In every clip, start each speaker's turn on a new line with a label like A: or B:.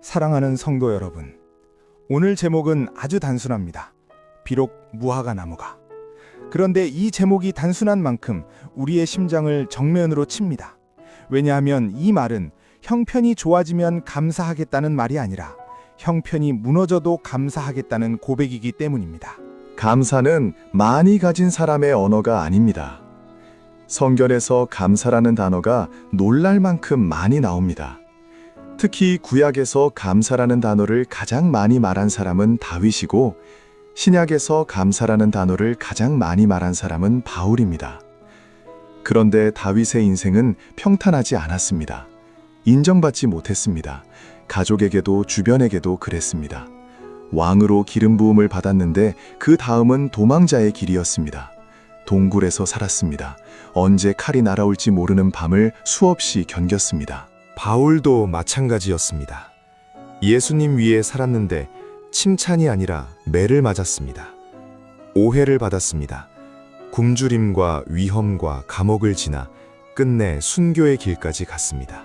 A: 사랑하는 성도 여러분, 오늘 제목은 아주 단순합니다. 비록 무화과 나무가. 그런데 이 제목이 단순한 만큼 우리의 심장을 정면으로 칩니다. 왜냐하면 이 말은 형편이 좋아지면 감사하겠다는 말이 아니라 형편이 무너져도 감사하겠다는 고백이기 때문입니다.
B: 감사는 많이 가진 사람의 언어가 아닙니다. 성경에서 감사라는 단어가 놀랄 만큼 많이 나옵니다. 특히 구약에서 감사라는 단어를 가장 많이 말한 사람은 다윗이고, 신약에서 감사라는 단어를 가장 많이 말한 사람은 바울입니다. 그런데 다윗의 인생은 평탄하지 않았습니다. 인정받지 못했습니다. 가족에게도 주변에게도 그랬습니다. 왕으로 기름 부음을 받았는데 그 다음은 도망자의 길이었습니다. 동굴에서 살았습니다. 언제 칼이 날아올지 모르는 밤을 수없이 견뎠습니다.
C: 바울도 마찬가지였습니다. 예수님 위에 살았는데 칭찬이 아니라 매를 맞았습니다. 오해를 받았습니다. 굶주림과 위험과 감옥을 지나 끝내 순교의 길까지 갔습니다.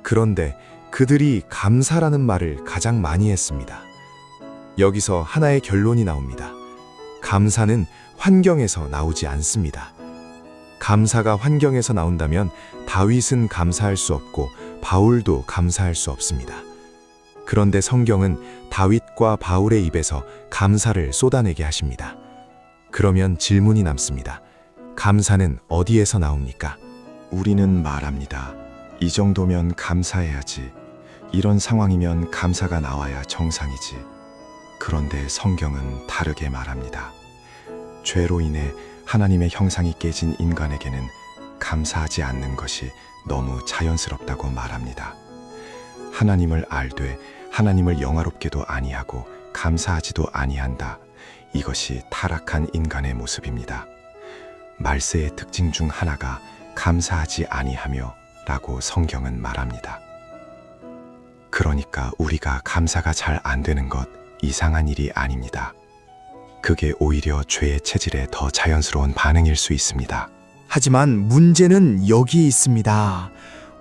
C: 그런데 그들이 감사라는 말을 가장 많이 했습니다. 여기서 하나의 결론이 나옵니다. 감사는 환경에서 나오지 않습니다. 감사가 환경에서 나온다면 다윗은 감사할 수 없고 바울도 감사할 수 없습니다. 그런데 성경은 다윗과 바울의 입에서 감사를 쏟아내게 하십니다. 그러면 질문이 남습니다. 감사는 어디에서 나옵니까?
D: 우리는 말합니다. 이 정도면 감사해야지. 이런 상황이면 감사가 나와야 정상이지. 그런데 성경은 다르게 말합니다. 죄로 인해 하나님의 형상이 깨진 인간에게는 감사하지 않는 것이 너무 자연스럽다고 말합니다. 하나님을 알되 하나님을 영화롭게도 아니하고 감사하지도 아니한다. 이것이 타락한 인간의 모습입니다. 말세의 특징 중 하나가 감사하지 아니하며 라고 성경은 말합니다. 그러니까 우리가 감사가 잘 안 되는 것 이상한 일이 아닙니다. 그게 오히려 죄의 체질에 더 자연스러운 반응일 수 있습니다.
E: 하지만 문제는 여기 있습니다.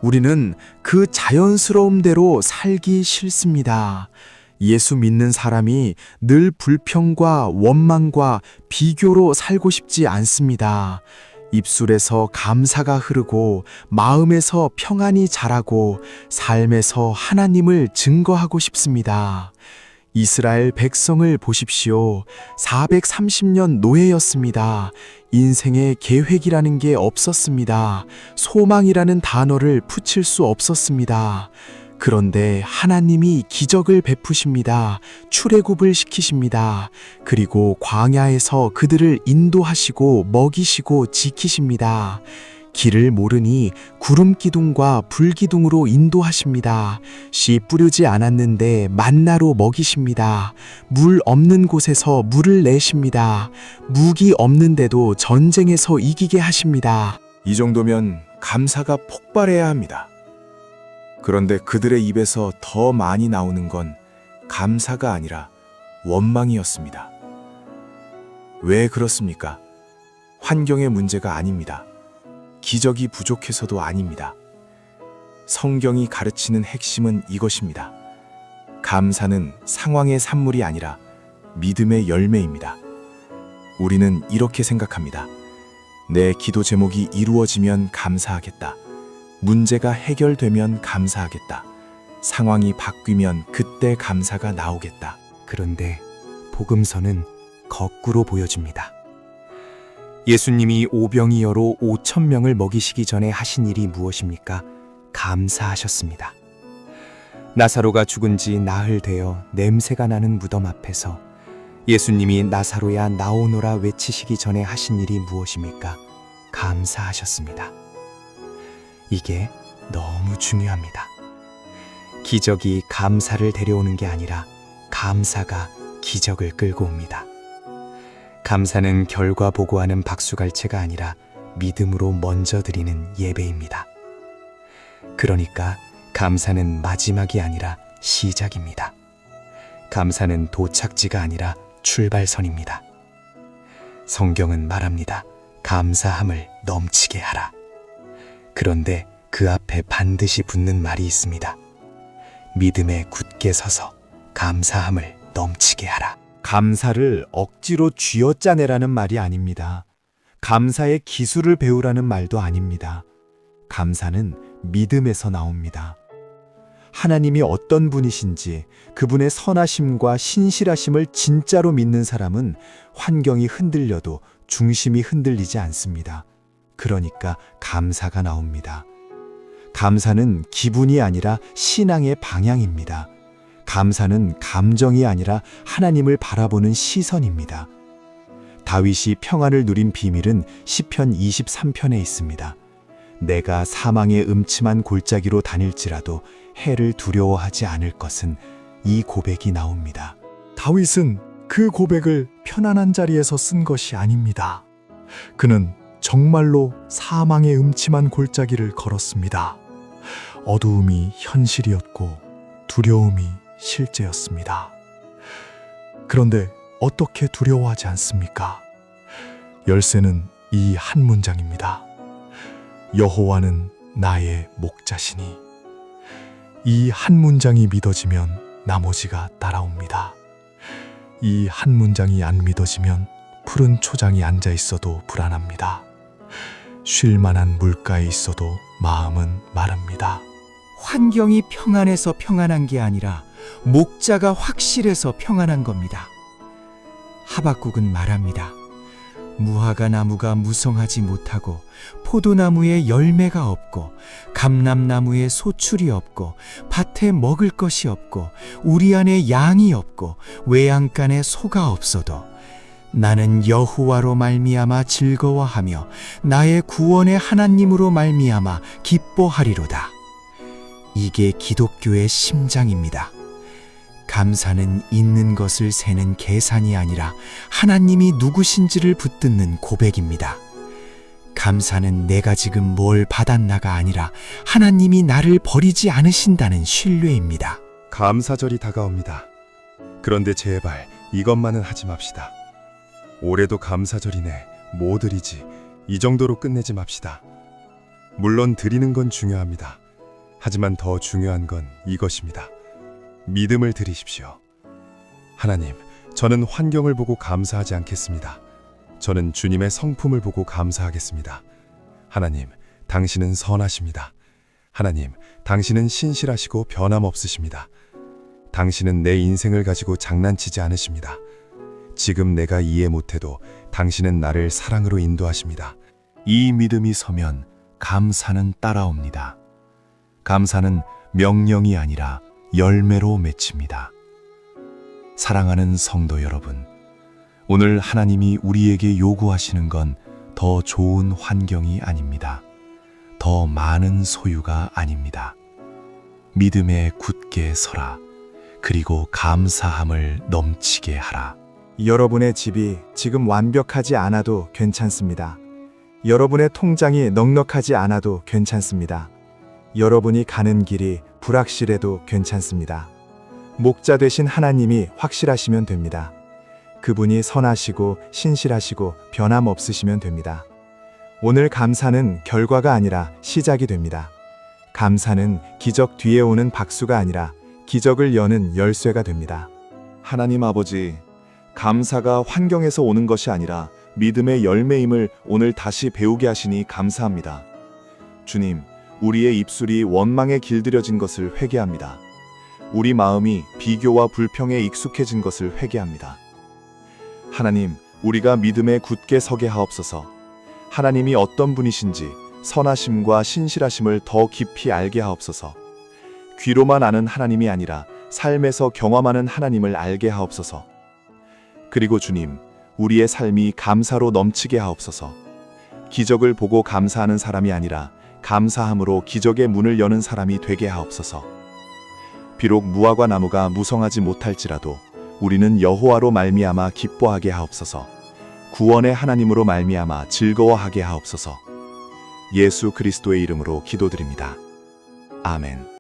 E: 우리는 그 자연스러움대로 살기 싫습니다. 예수 믿는 사람이 늘 불평과 원망과 비교로 살고 싶지 않습니다. 입술에서 감사가 흐르고 마음에서 평안이 자라고 삶에서 하나님을 증거하고 싶습니다. 이스라엘 백성을 보십시오. 430년 노예였습니다. 인생에 계획이라는 게 없었습니다. 소망이라는 단어를 붙일 수 없었습니다. 그런데 하나님이 기적을 베푸십니다. 출애굽을 시키십니다. 그리고 광야에서 그들을 인도하시고 먹이시고 지키십니다. 길을 모르니 구름 기둥과 불 기둥으로 인도하십니다. 씨 뿌리지 않았는데 만나로 먹이십니다. 물 없는 곳에서 물을 내십니다. 무기 없는데도 전쟁에서 이기게 하십니다.
A: 이 정도면 감사가 폭발해야 합니다. 그런데 그들의 입에서 더 많이 나오는 건 감사가 아니라 원망이었습니다. 왜 그렇습니까? 환경의 문제가 아닙니다. 기적이 부족해서도 아닙니다. 성경이 가르치는 핵심은 이것입니다. 감사는 상황의 산물이 아니라 믿음의 열매입니다. 우리는 이렇게 생각합니다. 내 기도 제목이 이루어지면 감사하겠다. 문제가 해결되면 감사하겠다. 상황이 바뀌면 그때 감사가 나오겠다.
E: 그런데 복음서는 거꾸로 보여줍니다. 예수님이 오병이어로 5,000명을 먹이시기 전에 하신 일이 무엇입니까? 감사하셨습니다. 나사로가 죽은 지 나흘 되어 냄새가 나는 무덤 앞에서 예수님이 나사로야 나오너라 외치시기 전에 하신 일이 무엇입니까? 감사하셨습니다. 이게 너무 중요합니다. 기적이 감사를 데려오는 게 아니라 감사가 기적을 끌고 옵니다. 감사는 결과 보고하는 박수갈채가 아니라 믿음으로 먼저 드리는 예배입니다. 그러니까 감사는 마지막이 아니라 시작입니다. 감사는 도착지가 아니라 출발선입니다. 성경은 말합니다. 감사함을 넘치게 하라. 그런데 그 앞에 반드시 붙는 말이 있습니다. 믿음에 굳게 서서 감사함을 넘치게 하라.
C: 감사를 억지로 쥐어짜내라는 말이 아닙니다. 감사의 기술을 배우라는 말도 아닙니다. 감사는 믿음에서 나옵니다. 하나님이 어떤 분이신지 그분의 선하심과 신실하심을 진짜로 믿는 사람은 환경이 흔들려도 중심이 흔들리지 않습니다. 그러니까 감사가 나옵니다. 감사는 기분이 아니라 신앙의 방향입니다. 감사는 감정이 아니라 하나님을 바라보는 시선입니다. 다윗이 평안을 누린 비밀은 시편 23편에 있습니다. 내가 사망의 음침한 골짜기로 다닐지라도 해를 두려워하지 않을 것은 이 고백이 나옵니다.
B: 다윗은 그 고백을 편안한 자리에서 쓴 것이 아닙니다. 그는 정말로 사망의 음침한 골짜기를 걸었습니다. 어두움이 현실이었고 두려움이 실제였습니다. 그런데 어떻게 두려워하지 않습니까? 열쇠는 이 한 문장입니다. 여호와는 나의 목자시니. 이 한 문장이 믿어지면 나머지가 따라옵니다. 이 한 문장이 안 믿어지면 푸른 초장이 앉아 있어도 불안합니다. 쉴 만한 물가에 있어도 마음은 마릅니다.
E: 환경이 평안해서 평안한 게 아니라 목자가 확실해서 평안한 겁니다. 하박국은 말합니다. 무화과 나무가 무성하지 못하고 포도나무에 열매가 없고 감람나무에 소출이 없고 밭에 먹을 것이 없고 우리 안에 양이 없고 외양간에 소가 없어도 나는 여호와로 말미암아 즐거워하며 나의 구원의 하나님으로 말미암아 기뻐하리로다. 이게 기독교의 심장입니다. 감사는 있는 것을 세는 계산이 아니라 하나님이 누구신지를 붙듣는 고백입니다. 감사는 내가 지금 뭘 받았나가 아니라 하나님이 나를 버리지 않으신다는 신뢰입니다.
C: 감사절이 다가옵니다. 그런데 제발 이것만은 하지 맙시다. 올해도 감사절이네, 뭐 드리지, 이 정도로 끝내지 맙시다. 물론 드리는 건 중요합니다. 하지만 더 중요한 건 이것입니다. 믿음을 드리십시오. 하나님, 저는 환경을 보고 감사하지 않겠습니다. 저는 주님의 성품을 보고 감사하겠습니다. 하나님, 당신은 선하십니다. 하나님, 당신은 신실하시고 변함없으십니다. 당신은 내 인생을 가지고 장난치지 않으십니다. 지금 내가 이해 못해도 당신은 나를 사랑으로 인도하십니다.
D: 이 믿음이 서면 감사는 따라옵니다. 감사는 명령이 아니라 열매로 맺힙니다. 사랑하는 성도 여러분, 오늘 하나님이 우리에게 요구하시는 건 더 좋은 환경이 아닙니다. 더 많은 소유가 아닙니다. 믿음에 굳게 서라. 그리고 감사함을 넘치게 하라.
A: 여러분의 집이 지금 완벽하지 않아도 괜찮습니다. 여러분의 통장이 넉넉하지 않아도 괜찮습니다. 여러분이 가는 길이 불확실해도 괜찮습니다. 목자 되신 하나님이 확실하시면 됩니다. 그분이 선하시고 신실하시고 변함없으시면 됩니다. 오늘 감사는 결과가 아니라 시작이 됩니다. 감사는 기적 뒤에 오는 박수가 아니라 기적을 여는 열쇠가 됩니다.
B: 하나님 아버지, 감사가 환경에서 오는 것이 아니라 믿음의 열매임을 오늘 다시 배우게 하시니 감사합니다. 주님, 우리의 입술이 원망에 길들여진 것을 회개합니다. 우리 마음이 비교와 불평에 익숙해진 것을 회개합니다. 하나님, 우리가 믿음에 굳게 서게 하옵소서. 하나님이 어떤 분이신지 선하심과 신실하심을 더 깊이 알게 하옵소서. 귀로만 아는 하나님이 아니라 삶에서 경험하는 하나님을 알게 하옵소서. 그리고 주님, 우리의 삶이 감사로 넘치게 하옵소서. 기적을 보고 감사하는 사람이 아니라 감사함으로 기적의 문을 여는 사람이 되게 하옵소서. 비록 무화과 나무가 무성하지 못할지라도 우리는 여호와로 말미암아 기뻐하게 하옵소서. 구원의 하나님으로 말미암아 즐거워하게 하옵소서. 예수 그리스도의 이름으로 기도드립니다. 아멘.